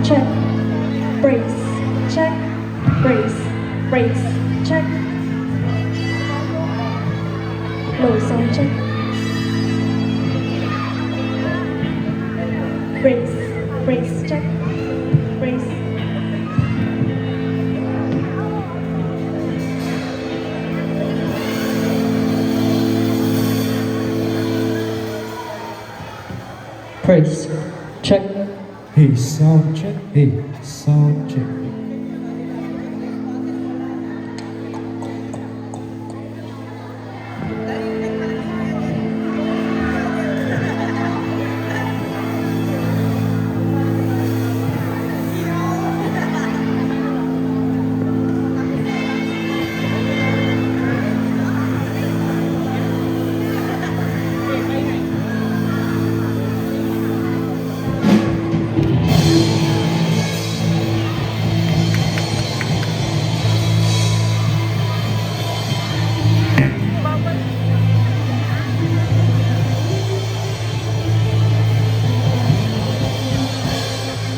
check, brace, check, brace, brace, check. Low sound check. Brace, brace, check, brace. Praise. Check. Hey, sound check. Hey, sound check.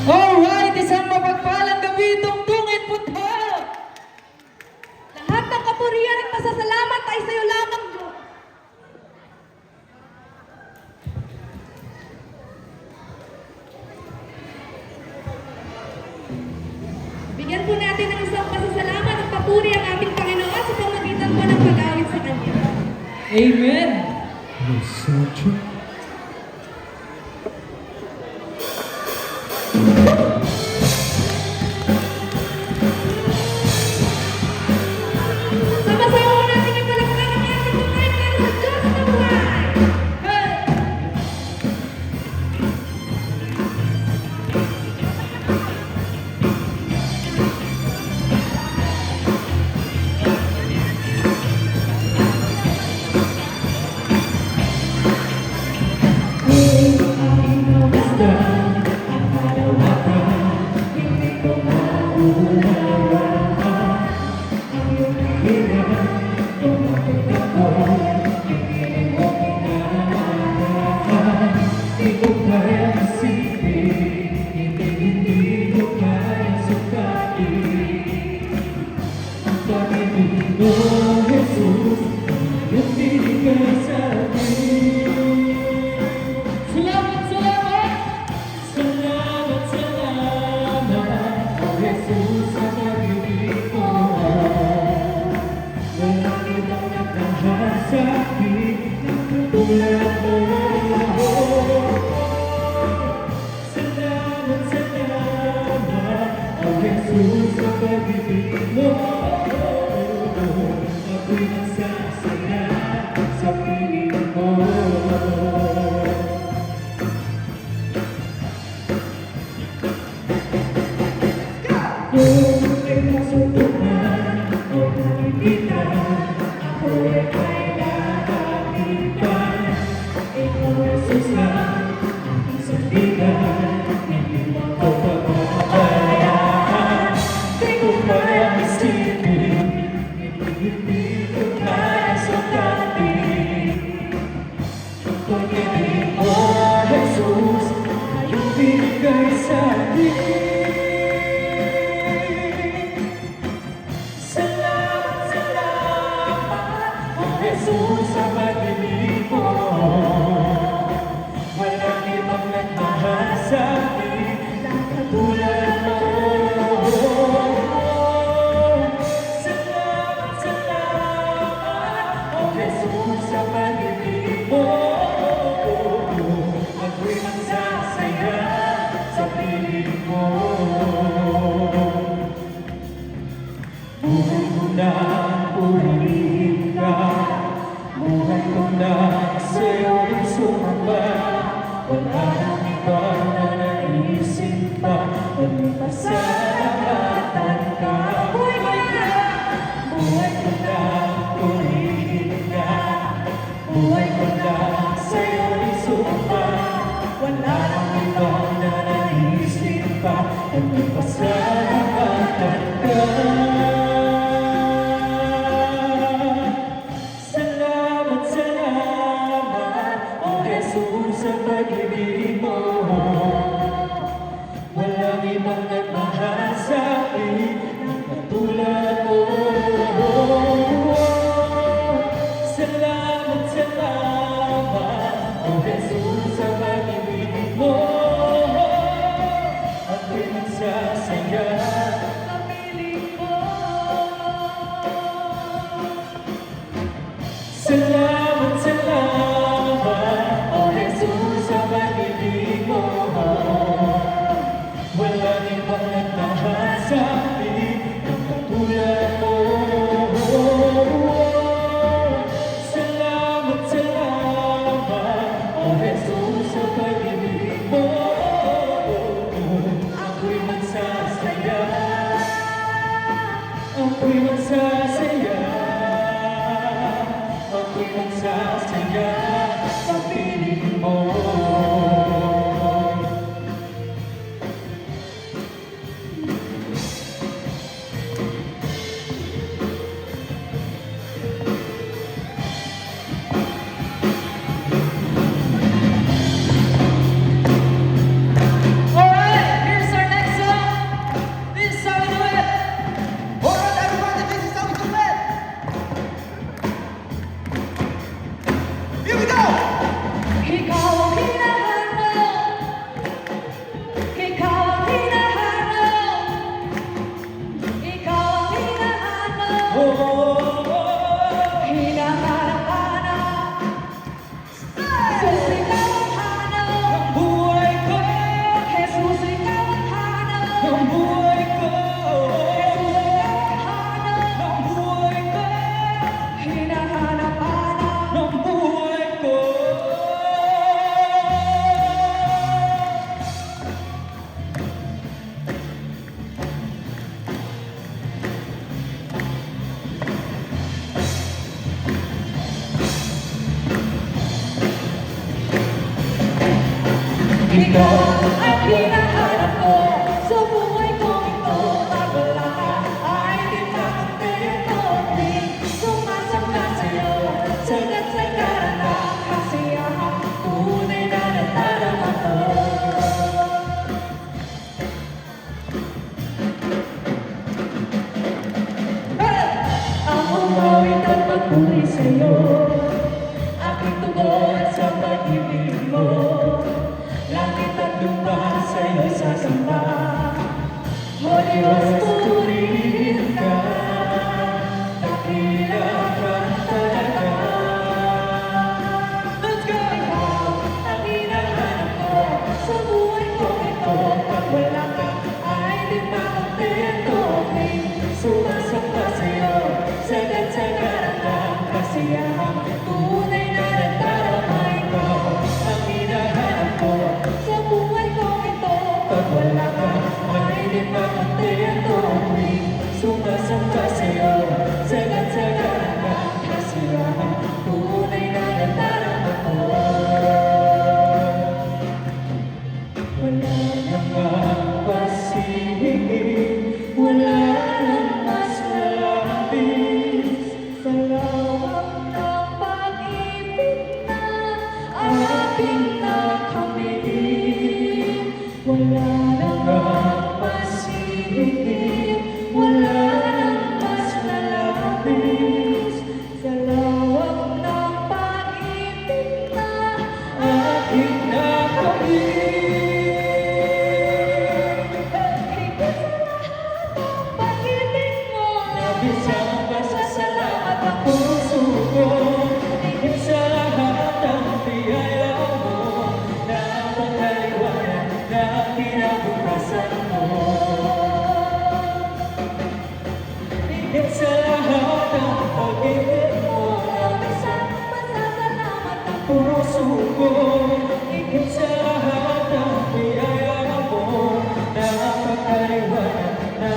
Alright, isang mapagpalang gabi, tungtungin punta! Lahat ng kapurihan at pasasalamat ay sa'yo lamang, Diyos. Bigyan po natin ng isang pasasalamat at papuri ang ating Panginoon sa pamagitan po ng pag-awit sa Kanya. Amen! Hey, sound check. Sama-sama natin yung palakpak ng ating buhay para sa Diyos na buhay. Hey! Salamat, salamat! Salamat, salamat, O Jesus, sa pag-ibig mo. Walang ibang nagmahal sa akin, tulad mo. Salamat, salamat, O Jesus, sa pag-ibig mo. Ako'y nagsasaya sa piling mo. Kung ay nasutuhan o nalipitan, ako ay kailangan. Ikaw ay suslan, aking sandigan, hindi mo ko pababayaan. Di ko kaya isipin, hindi ko kaya sukatin. Ang pag-ibig mo, Jesus, ay iyong binigay sa akin. Salamat, salamat, O Jesus, sa pag-ibig mo. Walang ibang nagmahal sa akin na katulad mo. Salamat, salamat, O Jesus, sa pag-ibig mo. Ako'y magsasaya sa piling mo. Buhay ko na purihin ka, buhay ko na sa'yo'y sumamba. Wala nang iba na naisip pa, kundi pasalamatan ka. Buhay ko na purihin ka, buhay ko na sa'yo'y sumamba. Wala nang iba na naisip pa, kundi pasalamatan ka. Salamat, salamat, O Jesus, sa pag-ibig mo. Wala Walang ibang nagmahal sa akin katulad mo. Salamat, salamat, O Jesus, sa pag-ibig mo. Ako'y magsasaya Sa piling mo. Salamat, salamat, O Jesus, sa pag-ibig mo. Walang ibang nagmahal sa akin ang katulad mo. Salamat, salamat, O Jesus, sa pag-ibig mo. Ako'y magsasaya, ako'y magsasaya, ako'y magsasaya sa piling mo. Alright, here's our next song. This is how we do it. Alright, everybody, this is how we do it. Here we go. Ikaw ang hinahanap. Ikaw ang hinahanap. Ikaw ang hinahanap. Hinahanap-hanap. Jesus, ikaw ang hanap. Buhay ko, Jesus, ikaw ang hanap. ang buhay ko, Jesus, ikaw ang hanap. ang buhay ko, Hinahanap-hanap. ang buhay ko. Ikaw ang hinahanap ko sa buhay kong ito. At wala ka ay di makatito. Sumasamba sa'yo, sagat sa karana. Kasiyahan, tunay na nadarama ko. Ang umawit at pagpuri sa'yo, aking tugon sa pag-ibig mo. Langit at lupa sa'yo'y sasamba. Holy Ghost, purihin ka. Dakila ka talaga. Let's go! Ikaw ang hinahanap ko sa buhay ko ito. Pag wala ka ay di makatito. Sumasamba sa'yo, sagat-sagaran ang kasiyahan. Tunay na nagdaramay ko. Ang hinahanap ko sa buhay ko ito. Pag wala ka ay di makatito. Sumasamba sa'yo, sagat-sagaran ang kasiyahan. Tunay na nagdarama ko. Wala nang Mapasihig, wala nang mas malapit. sa lawak ng pag-ibig na ating nakamit. Wala nang Mapasihig, wala nang mas malapit. sa lawak ng pag-ibig na Aking nakamit. higit sa lahat ng pag-ibig mo. Labis ang pasasalamat ang puso ko. Higit sa lahat ang biyaya mo. Napakaliwanag na kinabukasan mo. Higit sa lahat ang pag-ibig mo. Labis ang pasasalamat ng Puso ko, higit sa lahat ang biyaya mo. Napakaliwanag na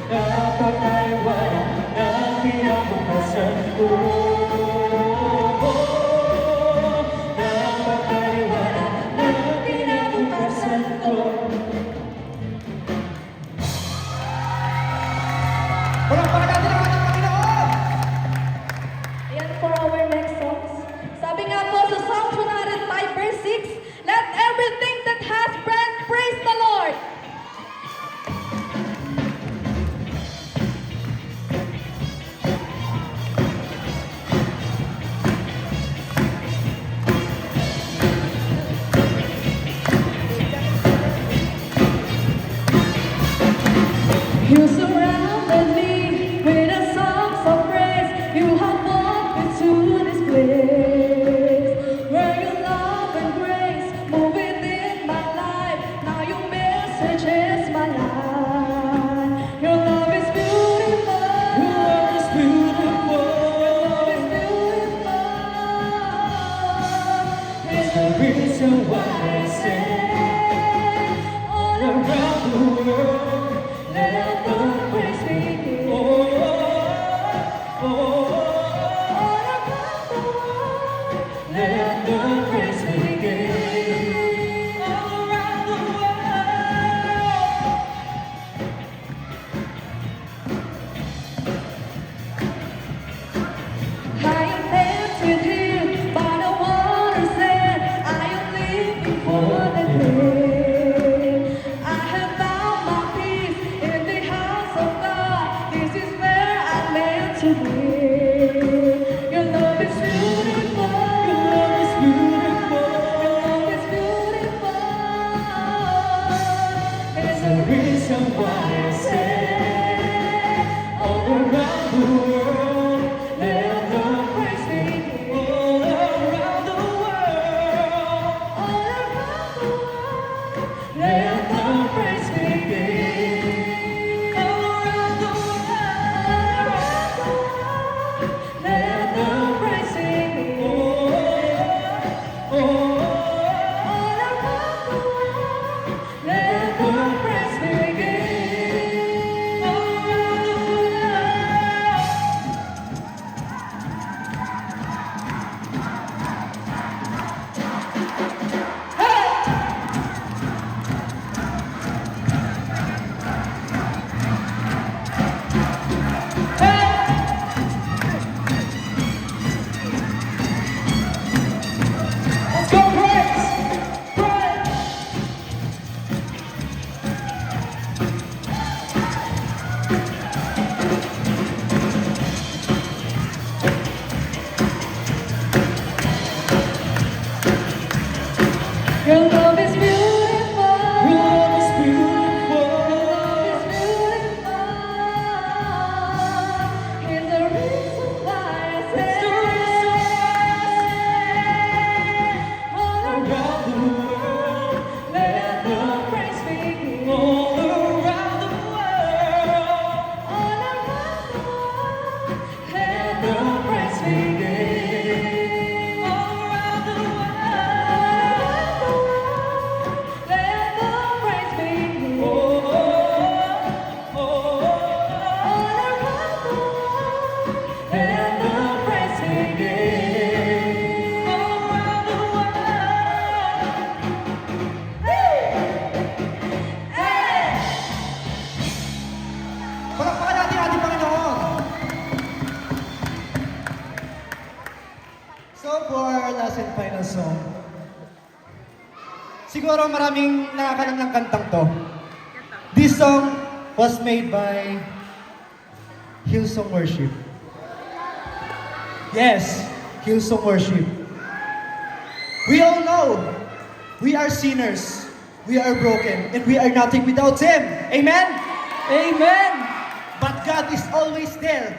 napakaliwanag na kinabukasan ko. Napakaliwanag na kinabukasan ko. Palakpakan natin ang ating Panginoon. Ayan for our next songs. Sabi nga po sa song You surrounded me with a songs of praise. You have walked me to this place where your love and grace move within my life. Now your message is my life. Your love is beautiful. Your love is beautiful. Your love is beautiful. It's the reason why I say all around the world. let the praise begin. Oh, oh, oh, All around the world, let the praise begin. All around the world. I am lifted here by the water's edge. I am living for the day. I have found my peace in the house of God. This is where I'm meant to be. Your love is beautiful. Your love is beautiful. Your love is beautiful. It's The reason why I say all around the world, let the praise begin. all around the world, All around the world, let the praise begin. All around the world, let the praise begin. oh, oh, All around the world, let the praise begin. all around the world. Let's go, praise! Praise! Your love is beautiful. Your love is beautiful. Your love is beautiful. Here's the reason why I say all Around the world, let the praise begin. all around the world, All around the world, let the praise begin. all around the world. Let the praise begin. Oh, oh, All around the world, let the praise begin. all around the world. Palakpakan natin ating Panginoon. So for our last and final song, siguro maraming nakakalam ng kantang to. This song was made by Hillsong Worship. Yes, Hillsong Worship. We all know we are sinners, we are broken, and we are nothing without Him. Amen? Amen! But God is always there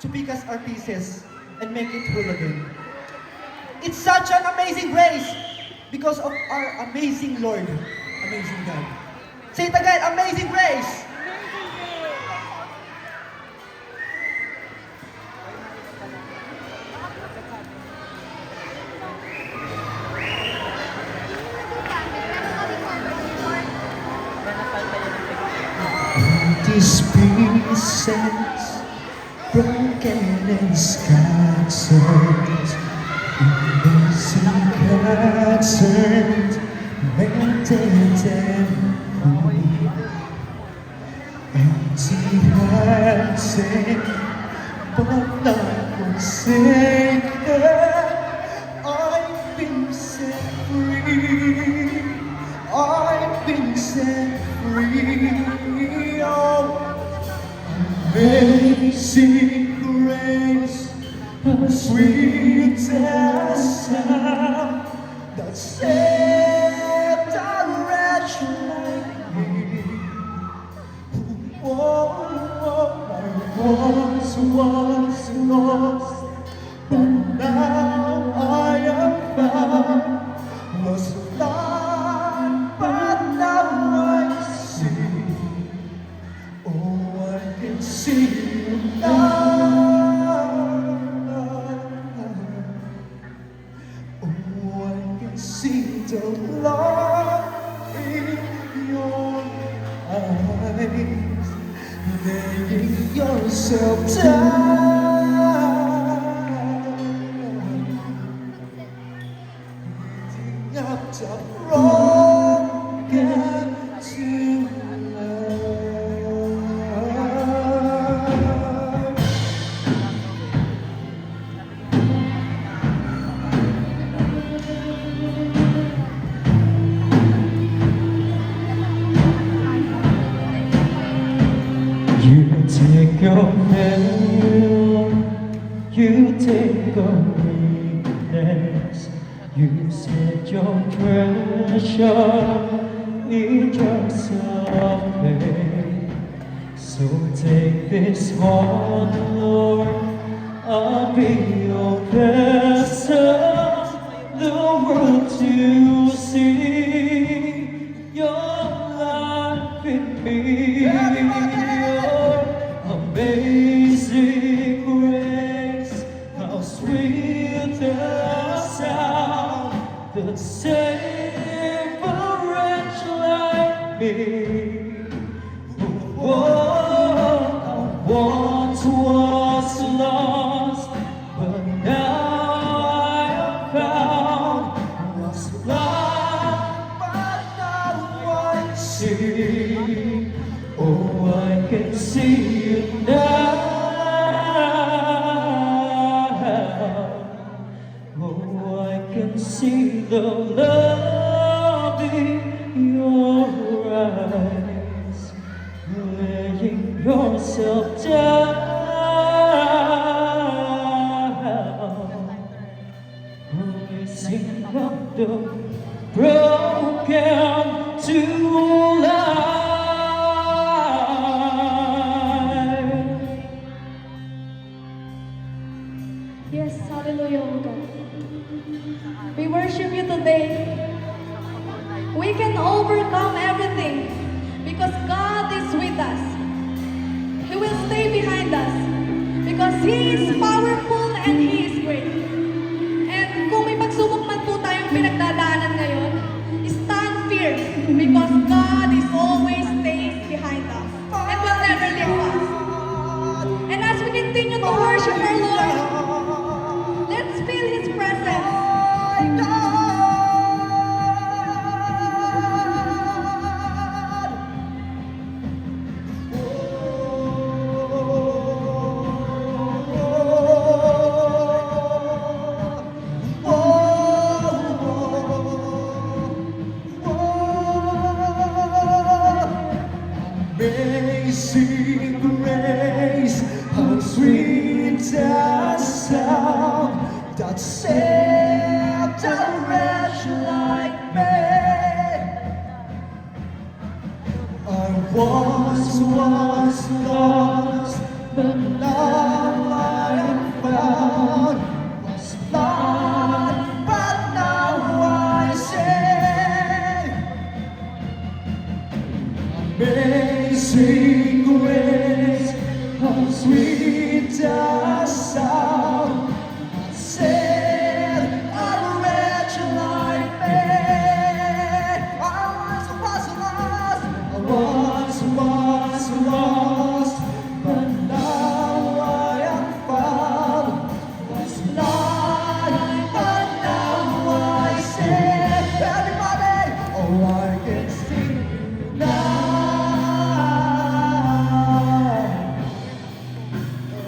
to pick us our pieces and make it whole again. It's such an amazing grace because of our amazing Lord, amazing God. Say it again, amazing grace. These pieces, broken and scattered, scattered, melted and cool. Empty-handed, but not forsaken. I've been set free. I've been set free. Oh, amazing grace, how sweet the sound that saved a wretch like me. Who was lost, but now I am found. Was blind, but now I see. Oh, I can see you now. Oh, I can see the love in your eyes, laying yourself down, lifting up the broken to life. You take your pain, you take your weakness, you set your treasure in yourself, babe. So take this heart, Lord, I'll be your vessel, the world to see your life in me. Your amazing grace, how sweet the sound that saved a wretch like me. I once was lost, but now I am found. Was blind, but now I see. Oh, I can see you now. Oh, I can see the love in your eyes, laying yourself down, raising up the broken to life. Yes, hallelujah, O God. We worship you today. We can overcome everything because God is with us. He will stay behind us because He is powerful and He is great. And kung may pagsubok man po tayong pinagdadaanan ngayon, stand firm because God is always stays behind us and will never leave us. And as we continue to worship our Lord, let's feel His presence. Amazing grace, how sweet the sound that saved a wretch like me. I once was lost, but now I am found. Was blind, but now I see. Amazing grace, how sweet the sound that saved a wretch like me. I once was lost, but now I am found. Was blind, but now I see. Everybody, oh, I can see you now.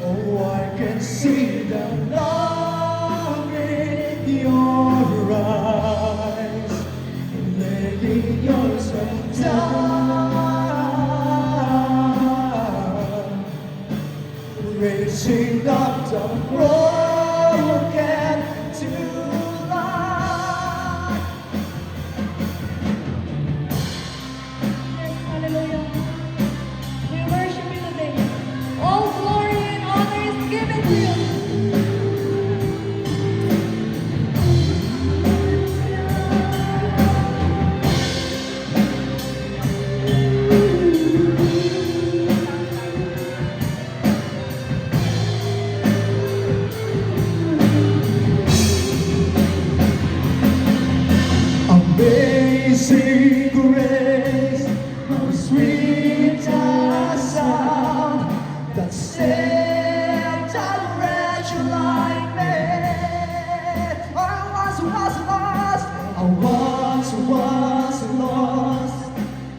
Oh, I can see the love in your eyes, laying yourself down, raising up the broken to life. Yes, hallelujah. We worship you today. All glory Amazing grace, how sweet the sound that saved a wretch like me. I once was lost,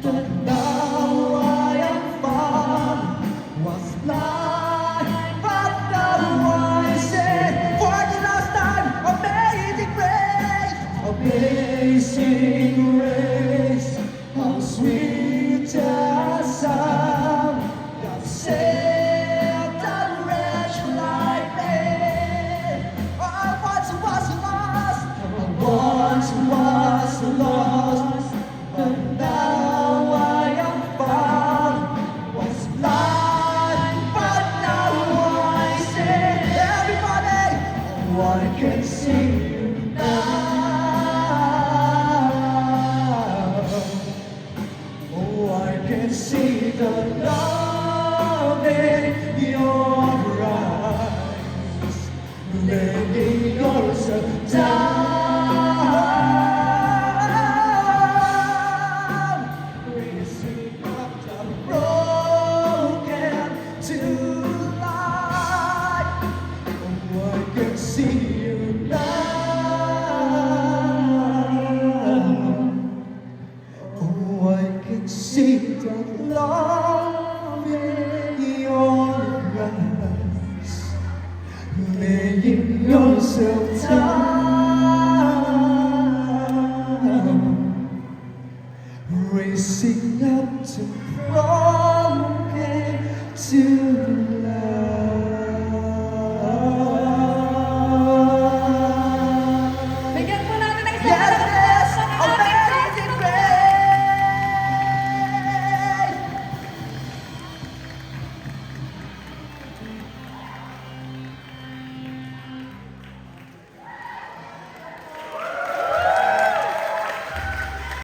but now I am found. Was blind, but now I see. For the last time, amazing grace, amazing grace, how sweet the sound that saved a wretch like me. I once was lost, but now I am found. Was blind, but now I see. Everybody, oh, I can see you now. Oh, I can see the love in your eyes, laying yourself down. Raising up the broken to life. Oh, I can see you now. Oh, I can see the love in your eyes, laying yourself down, raising up to broken to